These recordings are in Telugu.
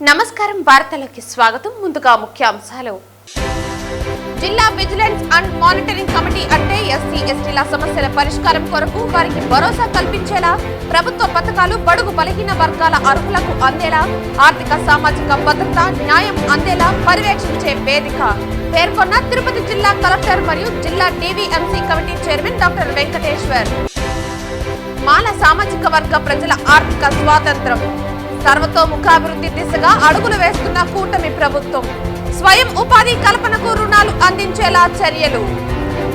నమస్కారం వార్తలకు స్వాగతం ముందుగా ముఖ్యాంశాలు జిల్లా విజిలెన్స్ అండ్ మానిటరింగ్ కమిటీ అంటే ఎస్సీ ఎస్టీల సమస్యల పరిష్కారం కొరకు వారికి భరోసా కల్పించేలా ప్రభుత్వ పథకాలు బడుగు బలహీన వర్గాల అర్హులకు అందేలా ఆర్థిక సామాజిక భద్రత న్యాయం అందేలా పర్యవేక్షించే వేదిక పేర్కొన్న తిరుపతి జిల్లా కలెక్టర్ మరియు జిల్లా DVMC committee chairman doctor Venkateshwar. మాల సామాజిక వర్గ ప్రజల ఆర్థిక స్వాతంత్రం సర్వతోముఖాభివృద్ధి దిశగా అడుగులు వేస్తున్న కూటమి ప్రభుత్వం స్వయం ఉపాధి కల్పనకు రుణాలు అందించేలా చర్యలు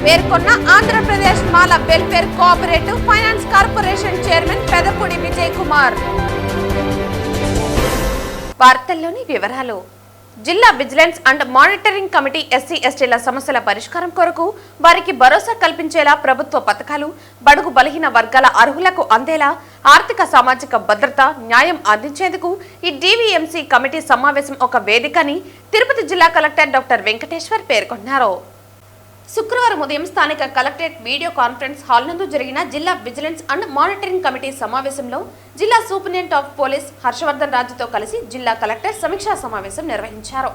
పేర్కొన్న Andhra Pradesh Mala welfare cooperative finance corporation chairman Pedapudi Vijay Kumar. వార్తల్లోని వివరాలు. జిల్లా vigilance and monitoring committee SC ఎస్టీల సమస్యల పరిష్కారం కొరకు వారికి భరోసా కల్పించేలా ప్రభుత్వ పథకాలు బడుగు బలహీన వర్గాల అర్హులకు అందేలా ఆర్థిక సామాజిక భద్రత న్యాయం అందించేందుకు ఈ డీవీఎంసీ కమిటీ సమావేశం ఒక వేదికని తిరుపతి జిల్లా కలెక్టర్ డాక్టర్ వెంకటేశ్వర్ పేర్కొన్నారు. శుక్రవారం ఉదయం స్థానిక కలెక్టరేట్ వీడియో కాన్ఫరెన్స్ హాల్ నందు జరిగిన జిల్లా విజిలెన్స్ అండ్ మానిటరింగ్ కమిటీ సమావేశంలో జిల్లా సూపరింటెండెంట్ ఆఫ్ పోలీస్ హర్షవర్ధన్ రాజుతో కలిసి జిల్లా కలెక్టర్ సమీక్షా సమావేశం నిర్వహించారు.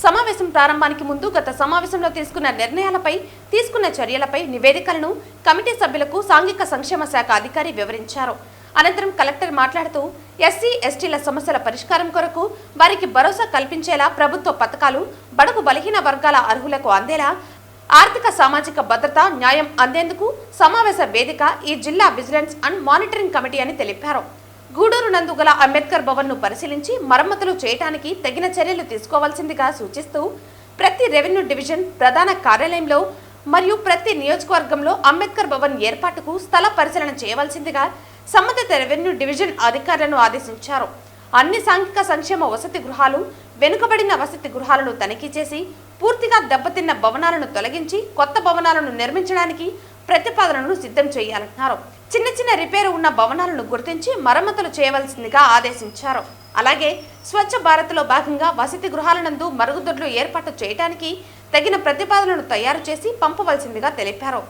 సమావేశం ప్రారంభానికి ముందు గత సమావేశంలో తీసుకున్న నిర్ణయాలపై తీసుకున్న చర్యలపై నివేదికలను కమిటీ సభ్యులకు సాంఘిక సంక్షేమ శాఖ అధికారి వివరించారు. అనంతరం కలెక్టర్ మాట్లాడుతూ ఎస్సీ ఎస్టీల సమస్యల పరిష్కారం కొరకు వారికి భరోసా కల్పించేలా ప్రభుత్వ పథకాలు బడుగు బలహీన వర్గాల అర్హులకు అందేలా ఆర్థిక సామాజిక భద్రత న్యాయం అందేందుకు సమావేశ వేదిక ఈ జిల్లా విజిలెన్స్ అండ్ మానిటరింగ్ కమిటీ అని తెలిపారు. గూడూరు నందు గల అంబేద్కర్ భవన్ ను పరిశీలించి మరమ్మతులు చేయడానికి తగిన చర్యలు తీసుకోవాల్సిందిగా సూచిస్తూ ప్రతి రెవెన్యూ డివిజన్ ప్రధాన కార్యాలయంలో మరియు ప్రతి నియోజకవర్గంలో అంబేద్కర్ భవన్ ఏర్పాటుకు స్థల పరిశీలన చేయవలసిందిగా సంబంధిత రెవెన్యూ డివిజన్ అధికారులను ఆదేశించారు. అన్ని సాంఘిక సంక్షేమ వసతి గృహాలు వెనుకబడిన వసతి గృహాలను తనిఖీ చేసి పూర్తిగా దెబ్బతిన్న భవనాలను తొలగించి కొత్త భవనాలను నిర్మించడానికి ప్రతిపాదనలను సిద్ధం చేయాలన్నారు. చిన్న చిన్న రిపేరు ఉన్న భవనాలను గుర్తించి మరమ్మతులు చేయవలసిందిగా ఆదేశించారు. అలాగే స్వచ్ఛ భారత్ లో భాగంగా వసతి గృహాల నందు మరుగుదొడ్లు ఏర్పాటు చేయడానికి తగిన ప్రతిపాదనలు తయారు చేసి పంపవలసిందిగా తెలిపారు.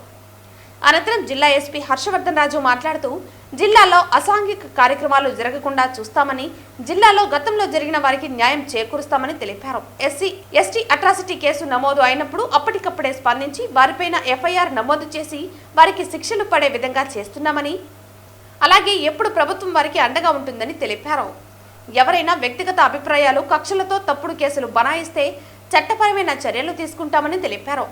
అనంతరం జిల్లా ఎస్పీ హర్షవర్ధన్ రాజు మాట్లాడుతూ జిల్లాలో అసాంఘిక కార్యక్రమాలు జరగకుండా చూస్తామని జిల్లాలో గతంలో జరిగిన వారికి న్యాయం చేకూరుస్తామని తెలిపారు. ఎస్సీ ఎస్టీ అట్రాసిటీ కేసు నమోదు అయినప్పుడు అప్పటికప్పుడే స్పందించి వారిపైన ఎఫ్ఐఆర్ నమోదు చేసి వారికి శిక్షలు పడే విధంగా చేస్తున్నామని అలాగే ఎప్పుడు ప్రభుత్వం వారికి అండగా ఉంటుందని తెలిపారు. ఎవరైనా వ్యక్తిగత అభిప్రాయాలు కక్షలతో తప్పుడు కేసులు బనాయిస్తే చట్టపరమైన చర్యలు తీసుకుంటామని తెలిపారు.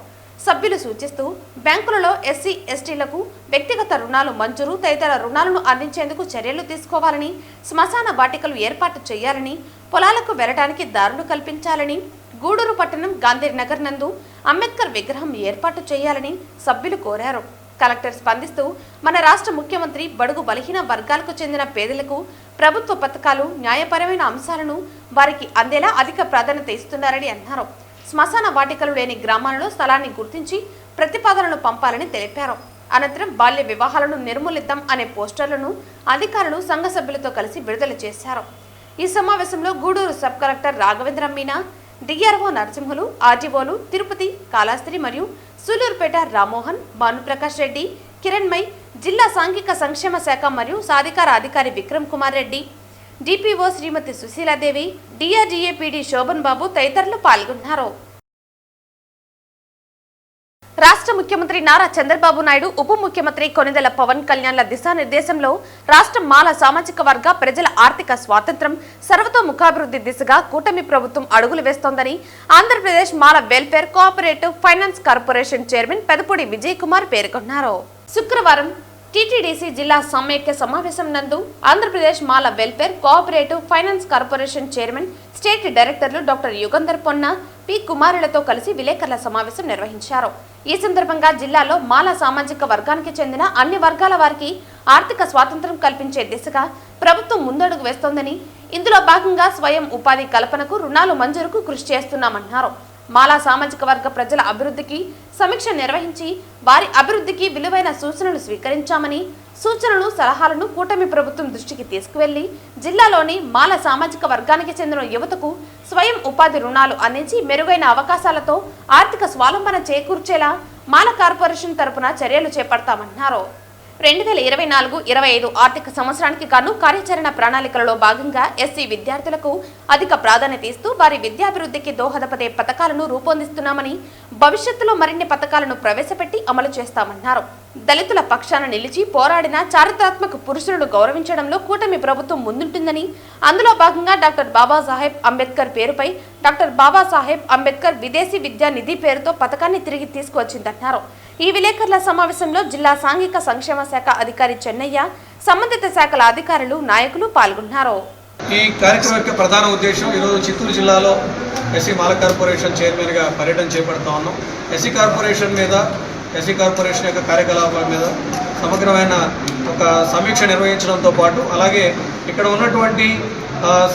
సభ్యులు సూచిస్తూ బ్యాంకులలో ఎస్సీ ఎస్టీలకు వ్యక్తిగత రుణాలు మంజూరు తదితర రుణాలను అందించేందుకు చర్యలు తీసుకోవాలని శ్మశాన వాటికలు ఏర్పాటు చేయాలని పొలాలకు వెళ్లడానికి దారులు కల్పించాలని గూడూరు పట్టణం గాంధీనగర్ నందు అంబేద్కర్ విగ్రహం ఏర్పాటు చేయాలని సభ్యులు కోరారు. కలెక్టర్ స్పందిస్తూ మన రాష్ట్ర ముఖ్యమంత్రి బడుగు బలహీన వర్గాలకు చెందిన పేదలకు ప్రభుత్వ పథకాలు న్యాయపరమైన అంశాలను వారికి అందేలా అధిక ప్రాధాన్యత ఇస్తున్నారని అన్నారు. శ్మశాన వాటికలు లేని గ్రామాలలో స్థలాన్ని గుర్తించి ప్రతిపాదనలు పంపాలని తెలిపారు. అనంతరం బాల్య వివాహాలను నిర్మూలిద్దాం అనే పోస్టర్లను అధికారులు సంఘ సభ్యులతో కలిసి విడుదల చేశారు. ఈ సమావేశంలో Gudur sub collector Raghavendra Meena, DRO Narasimhulu, ఆర్డీఓలు తిరుపతి, కాళహస్తి మరియు సూలూరుపేట రామ్మోహన్, భానుప్రకాష్ రెడ్డి, కిరణ్మయ్, జిల్లా సాంఘిక సంక్షేమ శాఖ మరియు సాధికార అధికారి విక్రమ్ కుమార్ రెడ్డి, డిపిఓ శ్రీమతి సుశీలాదేవి, డిఆర్డీఏ పీడీ శోభన్ బాబు తదితరులు పాల్గొన్నారు. రాష్ట్ర ముఖ్యమంత్రి నారా చంద్రబాబు నాయుడు, ఉప ముఖ్యమంత్రి కొనిదెల పవన్ కళ్యాణ్ల దిశానిర్దేశంలో రాష్ట్ర మాల సామాజిక వర్గ ప్రజల ఆర్థిక స్వాతంత్రం సర్వతోముఖాభివృద్ధి దిశగా కూటమి ప్రభుత్వం అడుగులు వేస్తోందని Andhra Pradesh Mala welfare cooperative finance corporation chairman Pedapudi Vijay Kumar పేర్కొన్నారు. శుక్రవారం టీటీడీసీ జిల్లా సమైక్య సమావేశం నందు Andhra Pradesh Mala welfare cooperative finance corporation chairman state డైరెక్టర్లు డాక్టర్ యుగంధర్ పొన్న, పి కుమారులతో కలిసి విలేకరుల సమావేశం నిర్వహించారు. ఈ సందర్భంగా జిల్లాలో మాల సామాజిక వర్గానికి చెందిన అన్ని వర్గాల వారికి ఆర్థిక స్వాతంత్రం కల్పించే దిశగా ప్రభుత్వం ముందడుగు వేస్తోందని, ఇందులో భాగంగా స్వయం ఉపాధి కల్పనకు రుణాలు మంజూరుకు కృషి చేస్తున్నామన్నారు. మాలా సామాజిక వర్గ ప్రజల అభివృద్ధికి సమీక్ష నిర్వహించి వారి అభివృద్ధికి విలువైన సూచనలు స్వీకరించామని, సూచనలు సలహాలను కూటమి ప్రభుత్వం దృష్టికి తీసుకువెళ్లి జిల్లాలోని మాల సామాజిక వర్గానికి చెందిన యువతకు స్వయం ఉపాధి రుణాలు అందించి మెరుగైన అవకాశాలతో ఆర్థిక స్వావలంబన చేకూర్చేలా మాల కార్పొరేషన్ తరపున చర్యలు చేపడతామన్నారు. 2024-25 ఆర్థిక సంవత్సరానికి గాను కార్యాచరణ ప్రణాళికలలో భాగంగా ఎస్సీ విద్యార్థులకు అధిక ప్రాధాన్యత ఇస్తూ వారి విద్యాభివృద్ధికి దోహదపడే పథకాలను రూపొందిస్తున్నామని, భవిష్యత్తులో మరిన్ని పథకాలను ప్రవేశపెట్టి అమలు చేస్తామన్నారు. దళితుల పక్షాన నిలిచి పోరాడిన చారిత్రాత్మక పురుషులను గౌరవించడంలో కూటమి ప్రభుత్వం ముందుంటుందని, అందులో భాగంగా డాక్టర్ బాబాసాహెబ్ అంబేద్కర్ పేరుపై డాక్టర్ బాబాసాహెబ్ అంబేద్కర్ విదేశీ విద్యా నిధి పేరుతో పథకాన్ని తిరిగి తీసుకువచ్చిందన్నారు. ఈ విలేకరుల సమావేశంలో జిల్లా సాంఘిక సంక్షేమ శాఖ అధికారి చెన్నయ్య, సంబంధిత శాఖల అధికారులు, నాయకులు పాల్గొన్నారు. ఈ కార్యక్రమం యొక్క ప్రధాన ఉద్దేశం ఈరోజు చిత్తూరు జిల్లాలో ఎస్సీ మాల కార్పొరేషన్ చైర్మన్గా పర్యటన చేపడతా ఉన్నాం. ఎస్సీ కార్పొరేషన్ యొక్క కార్యకలాపాల మీద సమగ్రమైన ఒక సమీక్ష నిర్వహించడంతో పాటు అలాగే ఇక్కడ ఉన్నటువంటి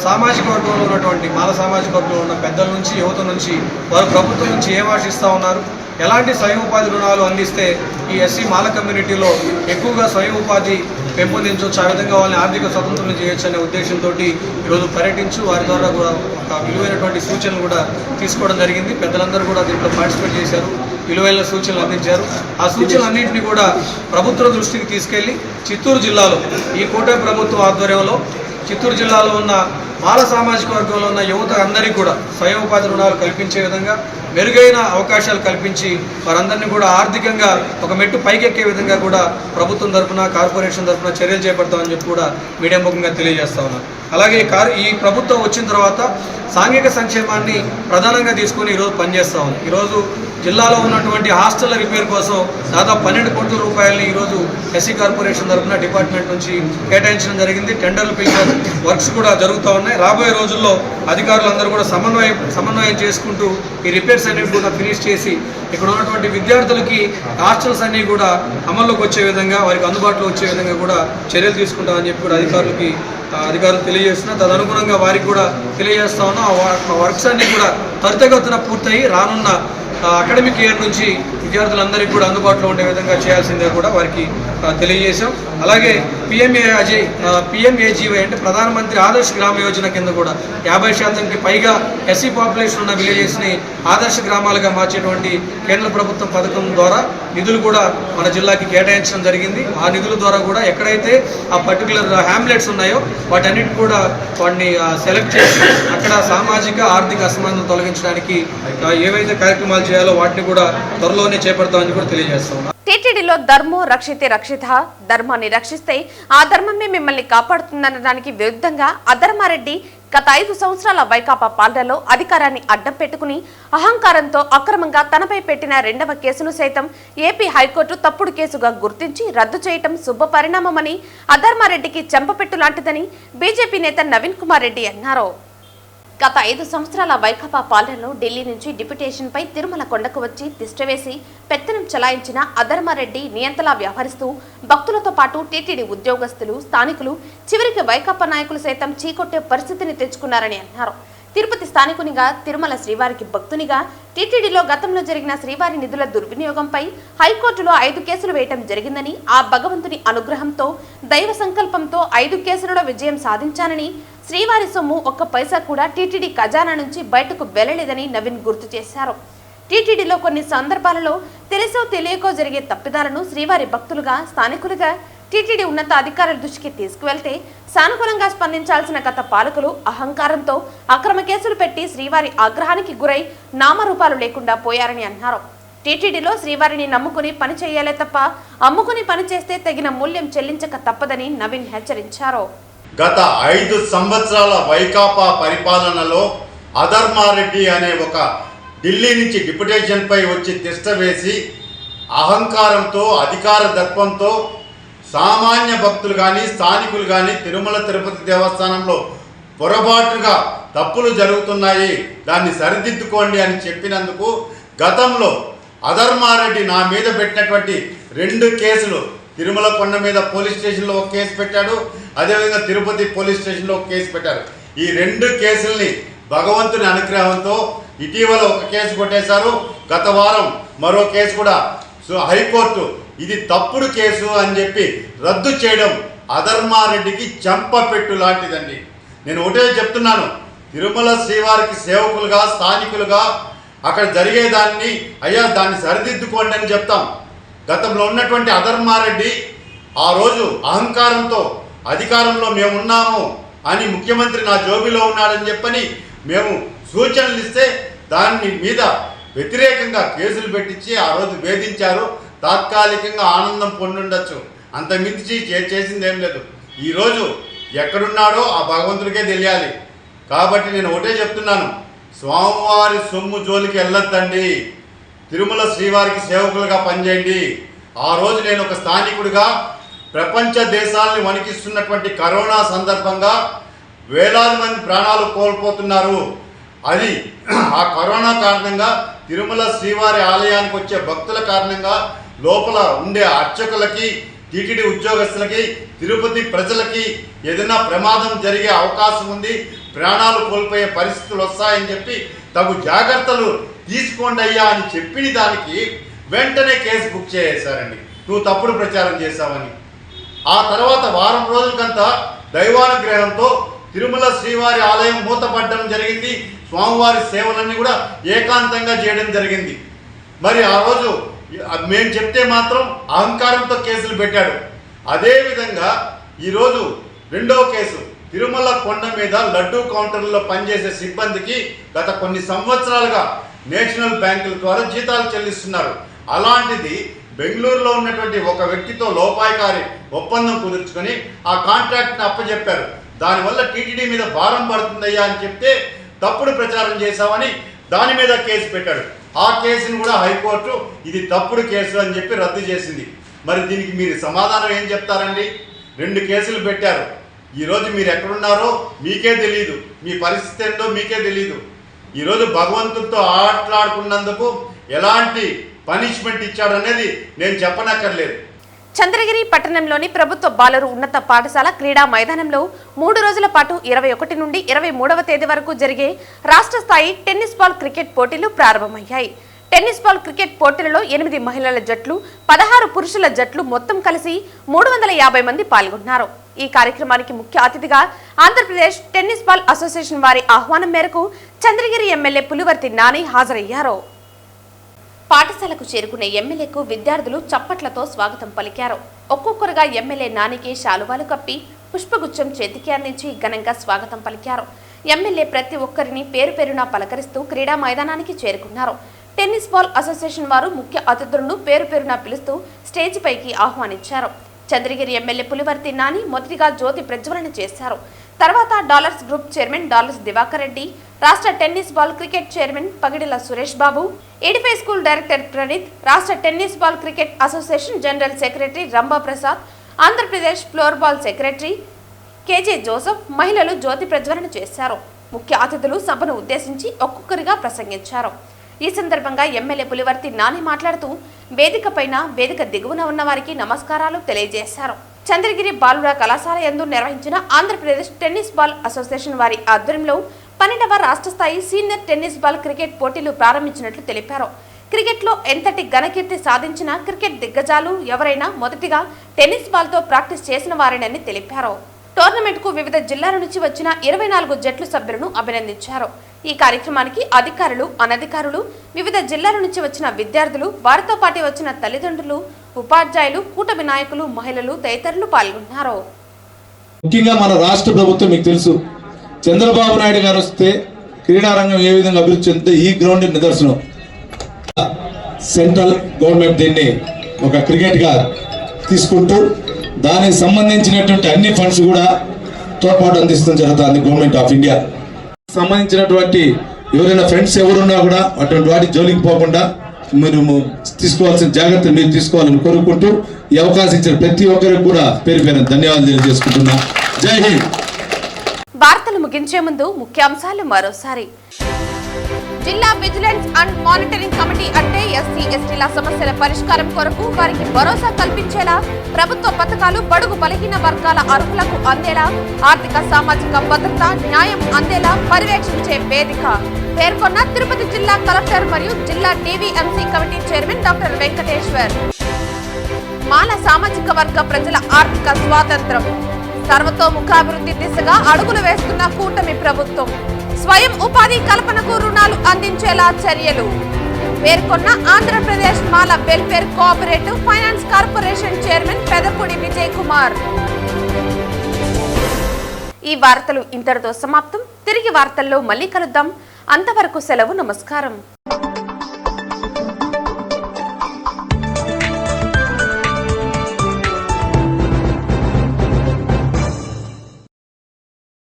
సామాజిక వర్గంలో ఉన్నటువంటి మాల సామాజిక వర్గంలో ఉన్న పెద్దల నుంచి, యువత నుంచి వారు ప్రభుత్వం నుంచి ఏం ఆశిస్తూ ఉన్నారు, ఎలాంటి స్వయం ఉపాధి రుణాలు అందిస్తే ఈ ఎస్సీ మాల కమ్యూనిటీలో ఎక్కువగా స్వయం ఉపాధి పెంపొందించవచ్చు, ఆ విధంగా వాళ్ళని ఆర్థిక స్వతంత్రం చేయొచ్చు అనే ఉద్దేశంతో ఈరోజు పర్యటించు వారి ద్వారా కూడా ఒక విలువైనటువంటి సూచనలు కూడా తీసుకోవడం జరిగింది. పెద్దలందరూ కూడా దీంట్లో పార్టిసిపేట్ చేశారు, విలువైన సూచనలు అందించారు. ఆ సూచనలన్నింటినీ కూడా ప్రభుత్వ దృష్టికి తీసుకెళ్లి చిత్తూరు జిల్లాలో ఈ కూటమి ప్రభుత్వం ఆధ్వర్యంలో చిత్తూరు జిల్లాలో ఉన్న మాల సామాజిక వర్గంలో ఉన్న యువత అందరికీ కూడా స్వయం ఉపాధి రుణాలు కల్పించే విధంగా మెరుగైన అవకాశాలు కల్పించి వారందరినీ కూడా ఆర్థికంగా ఒక మెట్టు పైకెక్కే విధంగా కూడా ప్రభుత్వం తరఫున, కార్పొరేషన్ తరఫున చర్యలు చేపడతామని చెప్పి కూడా మీడియా ముఖంగా తెలియజేస్తా ఉన్నాం. అలాగే ఈ ప్రభుత్వం వచ్చిన తర్వాత సాంఘిక సంక్షేమాన్ని ప్రధానంగా తీసుకొని ఈరోజు పనిచేస్తూ ఉంది. ఈరోజు జిల్లాలో ఉన్నటువంటి హాస్టళ్ల రిపేర్ కోసం దాదాపు 12 కోట్ల రూపాయలని ఈరోజు ఎస్సీ కార్పొరేషన్ తరఫున డిపార్ట్మెంట్ నుంచి కేటాయించడం జరిగింది. టెండర్లు పిలిచారు, వర్క్స్ కూడా జరుగుతూ ఉన్నాయి. రాబోయే రోజుల్లో అధికారులందరూ కూడా సమన్వయం చేసుకుంటూ ఈ రిపేర్స్ అనేవి కూడా ఫినిష్ చేసి ఇక్కడ ఉన్నటువంటి విద్యార్థులకి హాస్టల్స్ అన్నీ కూడా అమల్లోకి వచ్చే విధంగా, వారికి అందుబాటులో వచ్చే విధంగా కూడా చర్యలు తీసుకుంటామని చెప్పి కూడా అధికారులు తెలియజేస్తున్నారు. తదనుగుణంగా వారికి కూడా తెలియజేస్తా ఉన్నాం. ఆ వర్క్స్ అన్నీ కూడా త్వరితగతిన పూర్తయి రానున్న అకాడమిక్ ఇయర్ నుంచి విద్యార్థులందరికీ కూడా అందుబాటులో ఉండే విధంగా చేయాల్సిందే కూడా వారికి తెలియజేశాం. అలాగే పిఎంఏజీవై అంటే ప్రధానమంత్రి ఆదర్శ గ్రామ యోజన కింద కూడా 50% పైగా ఎస్సీ పాపులేషన్ ఉన్న విలేజెస్ని ఆదర్శ గ్రామాలుగా మార్చేటువంటి కేంద్ర ప్రభుత్వం పథకం ద్వారా నిధులు కూడా మన జిల్లాకి కేటాయించడం జరిగింది. ఆ నిధుల ద్వారా కూడా ఎక్కడైతే ఆ పర్టికులర్ హ్యామ్లెట్స్ ఉన్నాయో వాటన్నిటి కూడా వాటిని సెలెక్ట్ చేసి అక్కడ సామాజిక ఆర్థిక అసమానతలు తొలగించడానికి ఏవైతే కార్యక్రమాలు చేయాలో వాటిని కూడా త్వరలోనే చేపడతామని కూడా తెలియజేస్తాం. టీటీడీలో ధర్మో రక్షితే రక్షిత, ధర్మాన్ని రక్షిస్తే ఆ ధర్మమే మిమ్మల్ని కాపాడుతుందనడానికి విరుద్ధంగా అధర్మారెడ్డి గత 5 సంవత్సరాల వైకాపా పాలనలో అధికారాన్ని అడ్డం పెట్టుకుని అహంకారంతో అక్రమంగా తనపై పెట్టిన 2వ కేసును సైతం ఏపీ హైకోర్టు తప్పుడు కేసుగా గుర్తించి రద్దు చేయటం శుభ పరిణామమని, అధర్మారెడ్డికి చెంపపెట్టు లాంటిదని బీజేపీ నేత నవీన్ కుమార్ రెడ్డి అన్నారు. గత 5 సంవత్సరాల వైకాపా పాలనలో ఢిల్లీ నుంచి డిప్యుటేషన్ పై తిరుమల కొండకు వచ్చి తిష్టవేసి పెత్తనం చలాయించిన అధర్మారెడ్డి నియంతలా వ్యవహరిస్తూ భక్తులతో పాటు టీటీడీ ఉద్యోగస్తులు, స్థానికులు, చివరికి వైకాపా నాయకులు సైతం చీకొట్టే పరిస్థితిని తెచ్చుకున్నారని అన్నారు. తిరుపతి స్థానికునిగా, తిరుమల శ్రీవారికి భక్తునిగా టీటీడీలో గతంలో జరిగిన శ్రీవారి నిధుల దుర్వినియోగంపై హైకోర్టులో 5 కేసులు వేయటం జరిగిందని, ఆ భగవంతుని అనుగ్రహంతో, దైవ సంకల్పంతో 5 కేసులలో విజయం సాధించానని, శ్రీవారి సొమ్ము ఒక్క పైసా కూడా టీటీడీ ఖజానా నుంచి బయటకు వెళ్లలేదని నవీన్ గుర్తు చేశారు. టీటీడీలో కొన్ని సందర్భాలలో తెలుసో తెలియకో జరిగే తప్పిదాలను శ్రీవారి భక్తులుగా, స్థానికులుగా టీటీడీ ఉన్నత అధికారుల దృష్టికి తీసుకువెళ్తే సానుకూలంగా స్పందించాల్సిన గత పాలకులు అహంకారంతో అక్రమ కేసులు పెట్టి శ్రీవారి ఆగ్రహానికి గురై నామరూపాలు లేకుండా పోయారని అన్నారు. టీటీడీలో శ్రీవారిని నమ్ముకుని పని చేయాలే తప్ప అమ్ముకుని పని చేస్తే తగిన మూల్యం చెల్లించక తప్పదని నవీన్ హెచ్చరించారు. గత 5 సంవత్సరాల వైకాపా పరిపాలనలో అధర్మారెడ్డి అనే ఒక ఢిల్లీ నుంచి డిప్యుటేషన్ పై వచ్చి తిష్ట వేసి అహంకారంతో, అధికార దర్పంతో సామాన్య భక్తులు కానీ, స్థానికులు కానీ తిరుమల తిరుపతి దేవస్థానంలో పొరపాటుగా తప్పులు జరుగుతున్నాయి, దాన్ని సరిదిద్దుకోండి అని చెప్పినందుకు గతంలో అధర్మారెడ్డి నా మీద పెట్టినటువంటి 2 కేసులు, తిరుమల కొండ మీద పోలీస్ స్టేషన్లో ఒక కేసు పెట్టాడు, అదేవిధంగా తిరుపతి పోలీస్ స్టేషన్లో ఒక కేసు పెట్టారు. ఈ 2 కేసుల్ని భగవంతుని అనుగ్రహంతో ఇటీవల ఒక కేసు కొట్టేశారు. గత వారం మరో కేసు కూడా హైకోర్టు ఇది తప్పుడు కేసు అని చెప్పి రద్దు చేయడం అధర్మారెడ్డికి చెంపపెట్టు లాంటిదండి. నేను ఒకటే చెప్తున్నాను, తిరుమల శ్రీవారికి సేవకులుగా, స్థానికులుగా అక్కడ జరిగేదాన్ని అయ్యా దాన్ని సరిదిద్దుకోండి అని చెప్తాం. గతంలో ఉన్నటువంటి అధర్మారెడ్డి ఆ రోజు అహంకారంతో అధికారంలో మేమున్నాము అని ముఖ్యమంత్రి నా జోబిలో ఉన్నాడని చెప్పని మేము సూచనలు ఇస్తే దాని మీద వ్యతిరేకంగా కేసులు పెట్టించి ఆ రోజు వేధించారు. తాత్కాలికంగా ఆనందం పొందుండొచ్చు, అంత మించి చేసింది ఏం లేదు. ఈరోజు ఎక్కడున్నాడో ఆ భగవంతుడికే తెలియాలి. కాబట్టి నేను ఒకటే చెప్తున్నాను, స్వామివారి సొమ్ము జోలికి వెళ్ళొద్దండి, తిరుమల శ్రీవారికి సేవకులుగా పనిచేయండి. ఆ రోజు నేను ఒక స్థానికుడిగా ప్రపంచ దేశాలని వణికిస్తున్నటువంటి కరోనా సందర్భంగా వేలాది మంది ప్రాణాలు కోల్పోతున్నారు. అది ఆ కరోనా కారణంగా తిరుమల శ్రీవారి ఆలయానికి వచ్చే భక్తుల కారణంగా లోపల ఉండే అర్చకులకి, టీటీడీ ఉద్యోగస్తులకి, తిరుపతి ప్రజలకి ఏదైనా ప్రమాదం జరిగే అవకాశం ఉంది, ప్రాణాలు కోల్పోయే పరిస్థితులు వస్తాయని చెప్పి తగు జాగ్రత్తలు తీసుకోండి అయ్యా అని చెప్పిన దానికి వెంటనే కేసు బుక్ చేసేశారండి, నువ్వు తప్పుడు ప్రచారం చేశావని. ఆ తర్వాత వారం రోజులకంతా దైవానుగ్రహంతో తిరుమల శ్రీవారి ఆలయం మూతపడడం జరిగింది. స్వామివారి సేవలన్నీ కూడా ఏకాంతంగా చేయడం జరిగింది. మరి ఆ రోజు మేము చెప్తే మాత్రం అహంకారంతో కేసులు పెట్టాడు. అదేవిధంగా ఈరోజు రెండో కేసు, తిరుమల కొండ మీద లడ్డూ కౌంటర్లో పనిచేసే సిబ్బందికి గత కొన్ని సంవత్సరాలుగా నేషనల్ బ్యాంకుల ద్వారా జీతాలు చెల్లిస్తున్నారు. అలాంటిది బెంగళూరులో ఉన్నటువంటి ఒక వ్యక్తితో లోపాయకారి ఒప్పందం కుదుర్చుకొని ఆ కాంట్రాక్ట్ని అప్పచెప్పారు. దానివల్ల టీటీడీ మీద భారం పడుతుందయ్యా అని చెప్తే తప్పుడు ప్రచారం చేశామని దాని మీద కేసు పెట్టాడు. ఆ కేసును కూడా హైకోర్టు ఇది తప్పుడు కేసు అని చెప్పి రద్దు చేసింది. మరి దీనికి మీరు సమాధానం ఏం చెప్తారండి? 2 కేసులు పెట్టారు. ఈరోజు మీరు ఎక్కడున్నారో మీకే తెలియదు, మీ పరిస్థితి ఏంటో మీకే తెలియదు. ఈరోజు భగవంతుడితో ఆటలాడుకున్నందుకు ఎలాంటి పనిష్మెంట్ ఇచ్చాడనేది నేను చెప్పనక్కర్లేదు. చంద్రగిరి పట్టణంలోని ప్రభుత్వ బాలురు ఉన్నత పాఠశాల క్రీడా మైదానంలో 3 రోజుల పాటు 21 నుండి 23వ తేదీ వరకు జరిగే రాష్ట్ర స్థాయి టెన్నిస్ బాల్ క్రికెట్ పోటీలు ప్రారంభమయ్యాయి. టెన్నిస్ బాల్ క్రికెట్ పోటీలలో 8 మహిళల జట్లు, 16 పురుషుల జట్లు మొత్తం కలిసి 350 మంది పాల్గొన్నారు. ఈ కార్యక్రమానికి ముఖ్య అతిథిగా ఆంధ్రప్రదేశ్ టెన్నిస్ బాల్ అసోసియేషన్ వారి ఆహ్వానం మేరకు చంద్రగిరి ఎమ్మెల్యే పులివర్తి నాని హాజరయ్యారు. పాఠశాలకు చేరుకున్న ఎమ్మెల్యేకు విద్యార్థులు చప్పట్లతో స్వాగతం పలికారు. ఒక్కొక్కరుగా ఎమ్మెల్యే నానికి శాలువాలు కప్పి పుష్పగుచ్చం చేతికి అందించి ఘనంగా స్వాగతం పలికారు. ఎమ్మెల్యే ప్రతి ఒక్కరిని పేరు పేరున పలకరిస్తూ క్రీడా మైదానానికి చేరుకున్నారు. టెన్నిస్ బాల్ అసోసియేషన్ వారు ముఖ్య అతిథులను పేరు పేరున పిలుస్తూ స్టేజ్ పైకి ఆహ్వానించారు. చంద్రగిరి ఎమ్మెల్యే పులివర్తి నాని మొదటిగా జ్యోతి ప్రజ్వలన చేశారు. తర్వాత Dollars group chairman Dollars Divakar Reddy, రాష్ట్ర tennis ball cricket chairman Pagidila Suresh Babu, Edify school director Praneeth, రాష్ట్ర tennis ball cricket association general secretary Rambha Prasad, Andhra Pradesh floor ball secretary KJ Joseph మహిళలు జ్యోతి ప్రజ్వలన చేశారు. ముఖ్య అతిథులు సభను ఉద్దేశించి ఒక్కొక్కరిగా ప్రసంగించారు. ఈ సందర్భంగా ఎమ్మెల్యే పులివర్తి నాని మాట్లాడుతూ వేదిక పైన, వేదిక దిగువన ఉన్న వారికి నమస్కారాలు తెలియజేశారు. చంద్రగిరి బాలుర కళాశాల యందు నిర్వహించిన ఆంధ్రప్రదేశ్ టెన్నిస్ బాల్ అసోసియేషన్ వారి ఆధ్వర్యంలో 12వ రాష్ట్ర స్థాయి సీనియర్ టెన్నిస్ బాల్ క్రికెట్ పోటీలు ప్రారంభించినట్లు తెలిపారు. క్రికెట్లో ఎంతటి ఘనకీర్తి సాధించిన క్రికెట్ దిగ్గజాలు ఎవరైనా మొదటిగా టెన్నిస్ బాల్తో ప్రాక్టీస్ చేసిన వారేనని తెలిపారు. టోర్నమెంట్కు వివిధ జిల్లాల నుంచి వచ్చిన 24 జట్లు సభ్యులను అభినందించారు. ఈ కార్యక్రమానికి అధికారులు, అనధికారులు, వివిధ జిల్లాల నుంచి వచ్చిన విద్యార్థులు, వారితో పాటు వచ్చిన తల్లిదండ్రులు, ఉపాధ్యాయులు, కూటమి నాయకులు, మహిళలు తదితరులు పాల్గొన్నారు. ముఖ్యంగా మన రాష్ట్ర ప్రభుత్వం మీకు తెలుసు, చంద్రబాబు నాయుడు గారు వస్తే క్రీడారంగం ఏ విధంగా అభివృద్ధి చెందితే ఈ గ్రౌండ్ నిదర్శనం. సెంట్రల్ గవర్నమెంట్ దీన్ని ఒక క్రికెట్ గా తీసుకుంటూ దానికి సంబంధించినటువంటి అన్ని ఫండ్స్ కూడా తోడ్పాటు అందిస్తుంది జరుగుతుంది. గవర్నమెంట్ ఆఫ్ ఇండియా సంబంధించినటువంటి ఎవరైనా ఫ్రెండ్స్ ఎవరున్నా కూడా అటువంటి వాటి జోలికి పోకుండా మీరు తీసుకోవాల్సిన జాగ్రత్తలు మీరు తీసుకోవాలని కోరుకుంటూ ఈ అవకాశం ఇచ్చిన ప్రతి ఒక్కరికి కూడా పేరు పేరు ధన్యవాదాలు తెలియజేసుకుంటున్నా. జై హింద్. వార్తలు ముగించే ముందు ముఖ్యాంశాలు మరోసారి. జిల్లా విజిలెన్స్ అండ్ మానిటరింగ్ కమిటీ అంటే ఎస్సీ ఎస్టీల సమస్యల పరిష్కారం కొరకు వారికి భరోసా కల్పించేలా, ప్రభుత్వ పథకాలు బడుగు బలహీన వర్గాల అర్హులకు అందేలా, ఆర్థిక సామాజిక భద్రత, న్యాయం అందేలా పర్యవేక్షించే వేదిక పేర్కొన్న తిరుపతి జిల్లా కలెక్టర్ మరియు జిల్లా టీవీఎంసీ కమిటీ చైర్మన్ డాక్టర్ వెంకటేశ్వర్. మాల సామాజిక వర్గ ప్రజల ఆర్థిక స్వాతంత్రం, సర్వతోముఖాభివృద్ధి దిశగా అడుగులు వేస్తున్న కూటమి ప్రభుత్వం. స్వయం ఉపాధి కల్పనకు రుణాలు అందించేలా చర్యలు. పేర్కొన్న Andhra Pradesh Mala welfare cooperative finance corporation chairman Pedapudi Vijay Kumar. ఈ వార్తలు ఇంతటితో సమాప్తం. తిరిగి వార్తల్లో మళ్ళీ కలుద్దాం. అంతవరకు సెలవు. నమస్కారం.